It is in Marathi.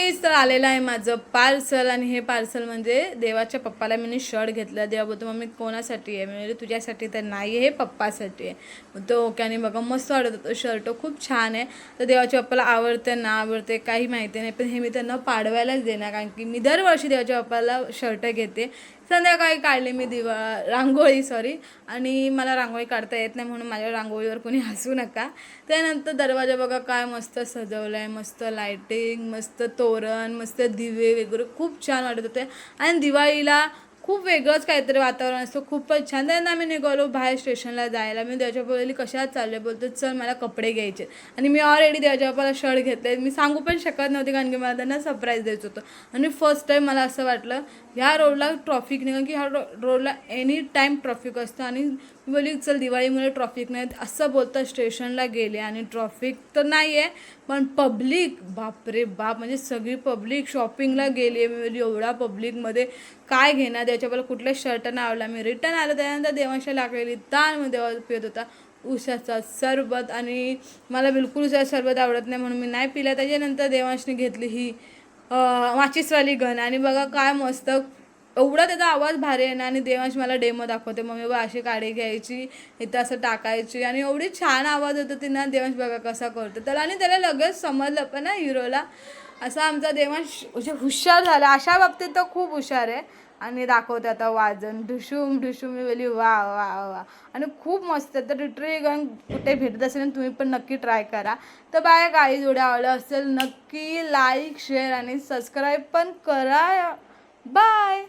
गाईज, तर आलेलं आहे माझं पार्सल. आणि हे पार्सल म्हणजे देवाच्या पप्पाला मी शर्ट घेतला. देवा बोलतो मम्मी कोणासाठी आहे? म्हणजे तुझ्यासाठी तर नाही आहे, हे पप्पासाठी आहे. मग तो ओके. आणि बघा मस्त वाटत होतं शर्ट, खूप छान आहे. तर देवाच्या पप्पाला आवडते ना आवडते काही माहिती नाही, पण हे मी त्यांना पाडवायलाच देणार, कारण की मी दरवर्षी देवाच्या पप्पाला शर्ट घेते. संध्याकाळी काढले मी रांगोळी आणि मला रांगोळी काढता येत नाही, म्हणून माझ्या रांगोळीवर कोणी हसू नका. त्यानंतर दरवाजा बघा काय मस्त सजवला आहे, मस्त लायटिंग, मस्त तोरण, मस्त दिवे वगैरे खूप छान वाटत होते. आणि दिवाळीला खूप वेगळंच काहीतरी वातावरण असतं, खूपच छान. त्यानंतर आम्ही निघालो बाहेर स्टेशनला जायला. मी देवाच्या बोलली कशात चालले? बोलतो चल मला कपडे घ्यायचे. आणि मी ऑलरेडी देवाच्या बाप्पाला शर्ट घेतले. मी सांगू पण शकत नव्हते, कारण की मला त्यांना सरप्राईज द्यायचं होतं. आणि फर्स्ट टाईम मला असं वाटलं ह्या रोडला ट्रॉफिक नाही, कारण की ह्या रोडला एनी टाईम ट्रॉफिक असतं. आणि मी बोलली चल दिवाळीमुळे ट्रॉफिक नाही असं बोलता स्टेशनला गेले. आणि ट्रॉफिक तर नाही आहे, पण पब्लिक बापरे बाप, म्हणजे सगळी पब्लिक शॉपिंगला गेली. मी बोलली एवढा पब्लिकमध्ये काय घेणार? त्याच्याबरोबर कुठल्या शर्ट नाही आवडला, मी रिटर्न आलो. त्यानंतर देवांशी लागलेली ताण मी देवा पित होता उसाचा सरबत. आणि मला बिलकुल उसाचा सरबत आवडत नाही, म्हणून मी नाही पिला. त्याच्यानंतर देवांशने घेतली ही माचीसवाली घन. आणि बघा काय मस्त, एवढा त्याचा आवाज भारी आहे ना. आणि देवांश मला डेमो दाखवते, मम्मी बघा अशी काडी घ्यायची, इथं असं टाकायची. आणि एवढी छान आवाज होतो ती ना. देवांश बघा कसा करतो त्याला, आणि त्याला लगेच समजलं पण ना हिरोला. असा आमचा देवांश म्हणजे हुशार झाला, अशा बाबतीत तर खूप हुशार आहे. आणि दाखवते आता वाजन ढुशूम ढुशूम. मी बोली वा वा वा. आणि खूप मस्त. तर लिटरली गन कुठे भेटत असेल तुम्ही पण नक्की ट्राय करा. तर बाय गाईज, व्हिडिओ आवडला असेल नक्की लाईक शेअर आणि सबस्क्राईब पण करा. बाय.